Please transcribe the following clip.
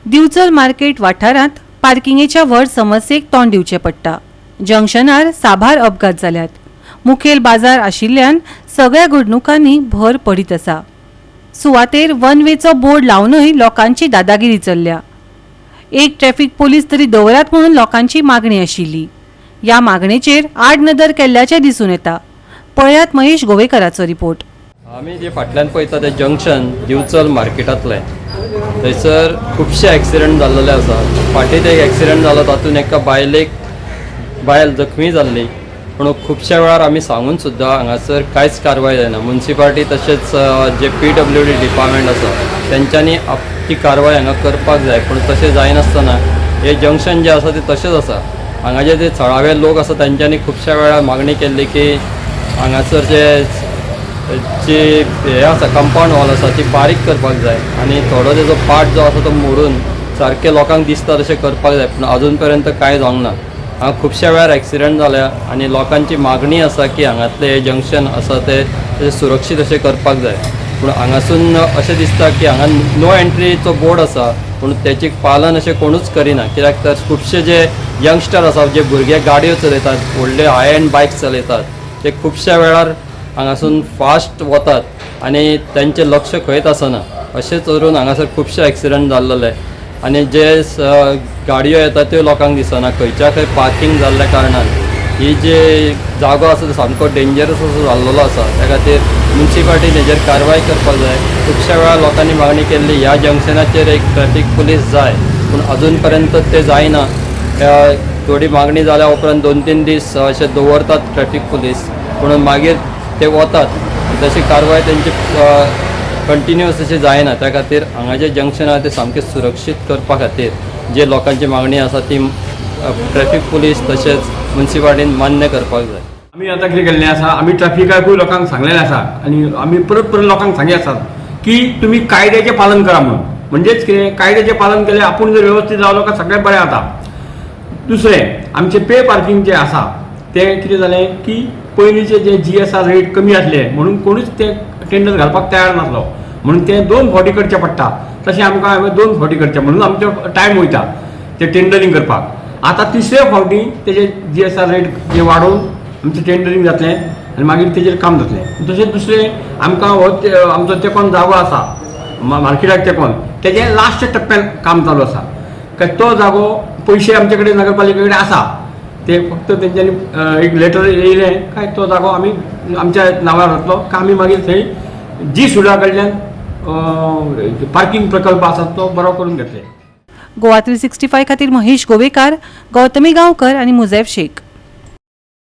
Bicholim market वाठारांत पार्किंगेच्या व्हड समस्येक तोंड दिवचें पडटा। जंक्शनार साबार अपघात जाल्यात। मुखेल बाजार आशिल्ल्यान सगळ्या घडणुकांनी भर पडीत आसा। सुवातेर वन वेचो बोर्ड लावनय लोकांची दादागिरी चल्ल्या। एक ट्रॅफिक पोलीस तरी दवरात म्हणून लोकांची मागणी आशिल्ली। या मागणेचेर आड नदर केल्ल्याचें दिसून येता। पळयात महेश गोवेकराचो रिपोर्ट। आमी जे फाटल्यान पळयता ते जंक्शन दिवचल मार्केटांतलें थंयसर खुबशे ॲक्सिडंट जाल्ले आसा। फाटीत एक ॲक्सिडंट जालो तातूंत एका बायल जखमी जाल्ली, पूण खुबश्या वेळार आमी सांगून सुद्दां हांगासर कांयच कारवाय जायना। म्युनिसिपालिटी तशेंच जे PWD डिपार्टमेंट आसा तेंच्यांनी ती कारवाय हांगा करपाक जाय, पूण तशें जायनासतना हे जंक्शन जे आसा ते तशेंच आसा। हांगाचे जे थळावे लोक आसा तेंच्यांनी खुबश्या वेळार मागणी केल्ली की हांगासर जे हे आसा कंपाउंड वॉल आसा ती बारीक करपाक जाय आनी थोडो तेजो पार्ट जो आसा तो मोडून सारके लोकांक दिसता तशें करपाक जाय, पूण अजून पर्यंत कांय जावंक ना। हांगा खुबश्या वेळार ॲक्सिडंट जाल्या आनी लोकांची मागणी आसा की हांगातलें हे जंक्शन आसा ते सुरक्षीत अशें करपाक जाय। पूण हांगासून अशें दिसता की हांगा नो एंट्रीचो बोर्ड आसा, पूण तेची पालन अशें कोणूच करिना। कित्याक तर खुबशे जे यंगस्टर आसा जे भुरगे गाडयो चलयतात, व्हडले हाय एंड बायक्स चलयतात, ते खुबश्या वेळार हांगासून फास्ट वतात आनी तेंचें लक्ष खंयच आसना। अशेंच करून हांगासर खुबशे ॲक्सिडंट जाल्ले आनी जे गाडयो येतात त्यो लोकांक दिसना। खंयच्या खंय पार्किंग जाल्ल्या कारणान ही जे जागो आसा तो सामको डेंजरस असो जाल्लो आसा। त्या खातीर म्युनिसिपालिटीन हेजेर कारवाय करपाक जाय। खुबश्या वेळार लोकांनी मागणी केल्ली ह्या जंक्शनाचेर एक ट्रॅफिक पुलीस जाय, पूण अजून पर्यंत ते जायना। थोडी मागणी जाल्या उपरांत 2-3 दीस अशे दवरतात ट्रॅफिक पुलीस, पूण मागीर ते वतात। तशी कारवाय तेंची कंटिन्युअस अशी जायना। त्या खातीर हांगा जे जंक्शन आसा ते सामके सुरक्षीत करपा खातीर जे लोकांची मागणी आसा ती ट्रॅफिक पुलीस तशेंच म्युनिसिपालिटीन मान्य करपाक जाय। आमी आतां कितें केल्लें आसा, आमी ट्रॅफिकाकूय लोकांक सांगलेलें आसा आनी आमी परत लोकांक सांगले आसात की तुमी कायद्याचें पालन करा म्हणून। म्हणजेच कितें, कायद्याचें पालन केलें आपूण जर वेवस्थीत रावलो काय सगळें बरें जाता। दुसरें, आमचें पे पार्किंग जें आसा तें कितें जालें की पयलींचे जे GSR रेट कमी आसले म्हणून कोणूच ते टेंडर घालपाक तयार नासलो, म्हणून ते 2 फावटी करचें पडटा। तशें आमकां हांवें 2 फावटी करचें म्हणून आमचो टायम वयता ते टेंडरींग करपाक। आतां 3ऱ्या फावटी तेजे GSR रेट जे वाडोवन आमचें टेंडरींग जातलें आनी मागीर तेजेर काम जातलें। तशेंच दुसरें, आमकां हो आमचो तेकोन जागो आसा मार्केटाक तेकोन, तेजें लास्ट टप्प्यान काम चालू आसा। काय तो जागो पयशे आमचे कडेन नगरपालिके कडेन आसा, ते फक्त तेंच्यांनी एक लेटर येयलें काय तो जागो आमी आमच्या नांवार जातलो काय आमी मागीर थंय सुडा कडल्यान पार्किंग प्रकल्प आसा तो बरो करून घेतले। गोवा 365 खातीर महेश गोवेकार, गौतमी गांवकर आनी मुजैफ शेख।